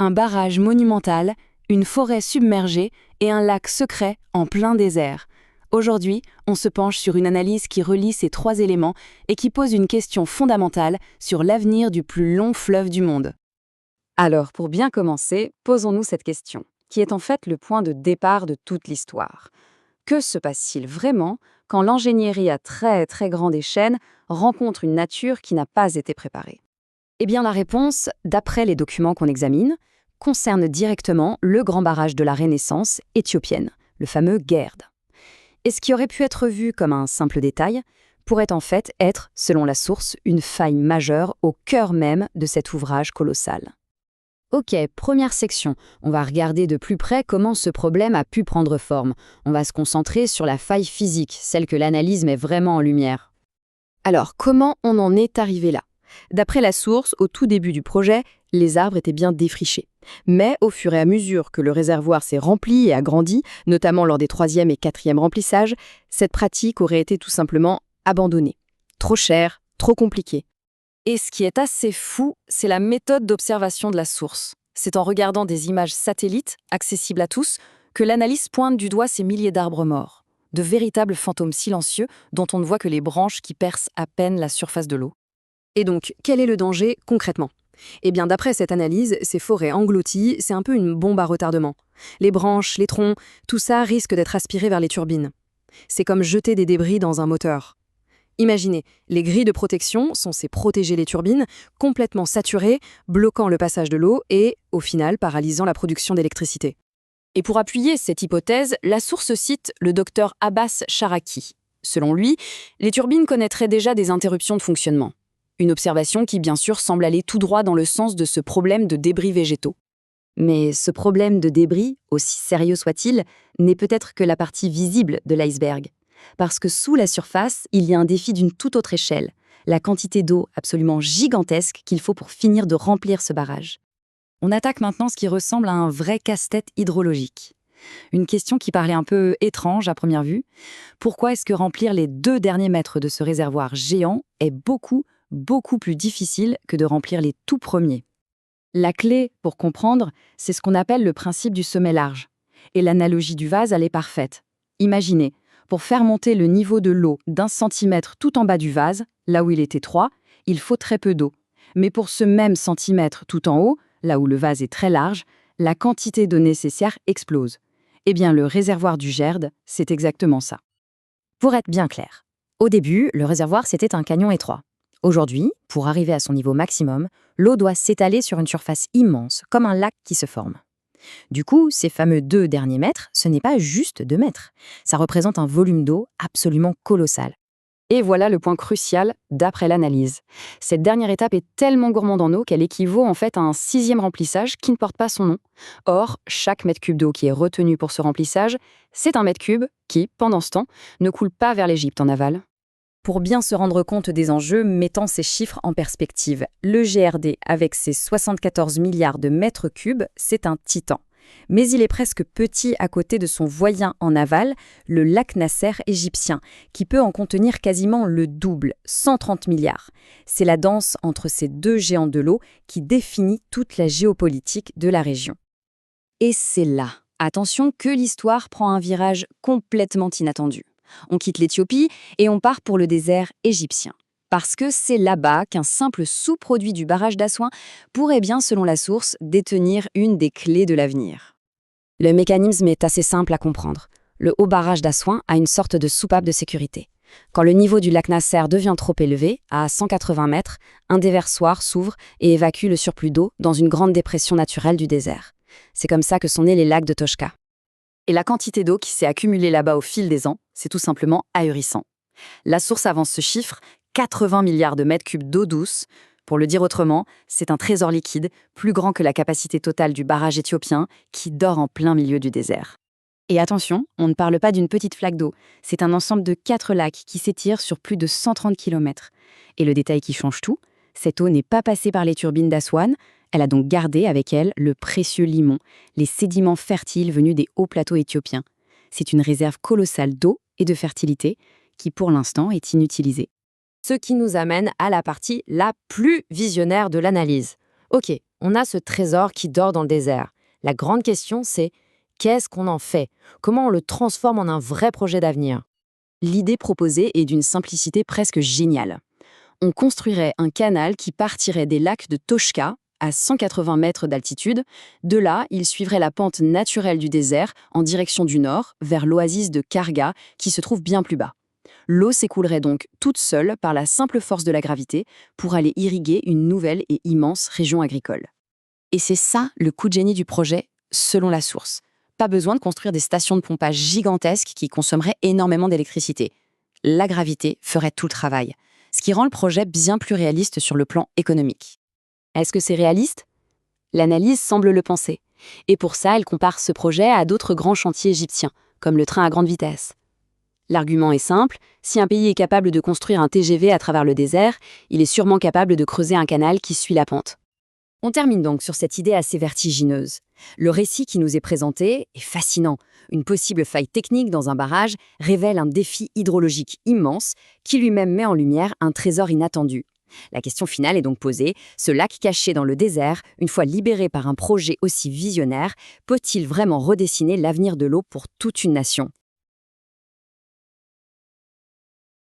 Un barrage monumental, une forêt submergée et un lac secret en plein désert. Aujourd'hui, on se penche sur une analyse qui relie ces trois éléments et qui pose une question fondamentale sur l'avenir du plus long fleuve du monde. Alors, pour bien commencer, posons-nous cette question, qui est en fait le point de départ de toute l'histoire. Que se passe-t-il vraiment quand l'ingénierie à très très grande échelle rencontre une nature qui n'a pas été préparée? Eh bien, la réponse, d'après les documents qu'on examine, concerne directement le grand barrage de la Renaissance éthiopienne, le fameux Gerd. Et ce qui aurait pu être vu comme un simple détail pourrait en fait être, selon la source, une faille majeure au cœur même de cet ouvrage colossal. Ok, première section, on va regarder de plus près comment ce problème a pu prendre forme. On va se concentrer sur la faille physique, celle que l'analyse met vraiment en lumière. Alors, comment on en est arrivé là? D'après la source, au tout début du projet, les arbres étaient bien défrichés. Mais au fur et à mesure que le réservoir s'est rempli et agrandi, notamment lors des 3e et 4e remplissages, cette pratique aurait été tout simplement abandonnée. Trop cher, trop compliqué. Et ce qui est assez fou, c'est la méthode d'observation de la source. C'est en regardant des images satellites, accessibles à tous, que l'analyse pointe du doigt ces milliers d'arbres morts, de véritables fantômes silencieux dont on ne voit que les branches qui percent à peine la surface de l'eau. Et donc, quel est le danger concrètement? Eh bien, d'après cette analyse, ces forêts englouties, c'est un peu une bombe à retardement. Les branches, les troncs, tout ça risque d'être aspiré vers les turbines. C'est comme jeter des débris dans un moteur. Imaginez, les grilles de protection, censées protéger les turbines, complètement saturées, bloquant le passage de l'eau et, au final, paralysant la production d'électricité. Et pour appuyer cette hypothèse, la source cite le docteur Abbas Sharaki. Selon lui, les turbines connaîtraient déjà des interruptions de fonctionnement. Une observation qui, bien sûr, semble aller tout droit dans le sens de ce problème de débris végétaux. Mais ce problème de débris, aussi sérieux soit-il, n'est peut-être que la partie visible de l'iceberg. Parce que sous la surface, il y a un défi d'une toute autre échelle, la quantité d'eau absolument gigantesque qu'il faut pour finir de remplir ce barrage. On attaque maintenant ce qui ressemble à un vrai casse-tête hydrologique. Une question qui paraît un peu étrange à première vue. Pourquoi est-ce que remplir les 2 derniers mètres de ce réservoir géant est beaucoup plus difficile que de remplir les tout premiers? La clé, pour comprendre, c'est ce qu'on appelle le principe du sommet large. Et l'analogie du vase, elle est parfaite. Imaginez, pour faire monter le niveau de l'eau d'1 centimètre tout en bas du vase, là où il est étroit, il faut très peu d'eau. Mais pour ce même centimètre tout en haut, là où le vase est très large, la quantité d'eau nécessaire explose. Eh bien, le réservoir du Gerd, c'est exactement ça. Pour être bien clair, au début, le réservoir, c'était un canyon étroit. Aujourd'hui, pour arriver à son niveau maximum, l'eau doit s'étaler sur une surface immense, comme un lac qui se forme. Du coup, ces fameux 2 derniers mètres, ce n'est pas juste 2 mètres. Ça représente un volume d'eau absolument colossal. Et voilà le point crucial d'après l'analyse. Cette dernière étape est tellement gourmande en eau qu'elle équivaut en fait à un 6e remplissage qui ne porte pas son nom. Or, chaque mètre cube d'eau qui est retenu pour ce remplissage, c'est un mètre cube qui, pendant ce temps, ne coule pas vers l'Égypte en aval. Pour bien se rendre compte des enjeux, mettons ces chiffres en perspective. Le GRD, avec ses 74 milliards de mètres cubes, c'est un titan. Mais il est presque petit à côté de son voisin en aval, le lac Nasser égyptien, qui peut en contenir quasiment le double, 130 milliards. C'est la danse entre ces 2 géants de l'eau qui définit toute la géopolitique de la région. Et c'est là, attention, que l'histoire prend un virage complètement inattendu. On quitte l'Éthiopie et on part pour le désert égyptien. Parce que c'est là-bas qu'un simple sous-produit du barrage d'Assouan pourrait bien, selon la source, détenir une des clés de l'avenir. Le mécanisme est assez simple à comprendre. Le haut barrage d'Assouan a une sorte de soupape de sécurité. Quand le niveau du lac Nasser devient trop élevé, à 180 mètres, un déversoir s'ouvre et évacue le surplus d'eau dans une grande dépression naturelle du désert. C'est comme ça que sont nés les lacs de Toshka. Et la quantité d'eau qui s'est accumulée là-bas au fil des ans, c'est tout simplement ahurissant. La source avance ce chiffre, 80 milliards de mètres cubes d'eau douce. Pour le dire autrement, c'est un trésor liquide, plus grand que la capacité totale du barrage éthiopien, qui dort en plein milieu du désert. Et attention, on ne parle pas d'une petite flaque d'eau, c'est un ensemble de 4 lacs qui s'étirent sur plus de 130 km. Et le détail qui change tout, cette eau n'est pas passée par les turbines d'Assouan, elle a donc gardé avec elle le précieux limon, les sédiments fertiles venus des hauts plateaux éthiopiens. C'est une réserve colossale d'eau et de fertilité qui, pour l'instant, est inutilisée. Ce qui nous amène à la partie la plus visionnaire de l'analyse. Ok, On a ce trésor qui dort dans le désert. La grande question, c'est qu'est-ce qu'on en fait? Comment on le transforme en un vrai projet d'avenir? L'idée proposée est d'une simplicité presque géniale. On construirait un canal qui partirait des lacs de Toshka, à 180 mètres d'altitude. De là, il suivrait la pente naturelle du désert en direction du nord, vers l'oasis de Karga, qui se trouve bien plus bas. L'eau s'écoulerait donc toute seule par la simple force de la gravité pour aller irriguer une nouvelle et immense région agricole. Et c'est ça le coup de génie du projet, selon la source. Pas besoin de construire des stations de pompage gigantesques qui consommeraient énormément d'électricité. La gravité ferait tout le travail, ce qui rend le projet bien plus réaliste sur le plan économique. Est-ce que c'est réaliste? L'analyse semble le penser. Et pour ça, elle compare ce projet à d'autres grands chantiers égyptiens, comme le train à grande vitesse. L'argument est simple, si un pays est capable de construire un TGV à travers le désert, il est sûrement capable de creuser un canal qui suit la pente. On termine donc sur cette idée assez vertigineuse. Le récit qui nous est présenté est fascinant. Une possible faille technique dans un barrage révèle un défi hydrologique immense qui lui-même met en lumière un trésor inattendu. La question finale est donc posée, ce lac caché dans le désert, une fois libéré par un projet aussi visionnaire, peut-il vraiment redessiner l'avenir de l'eau pour toute une nation?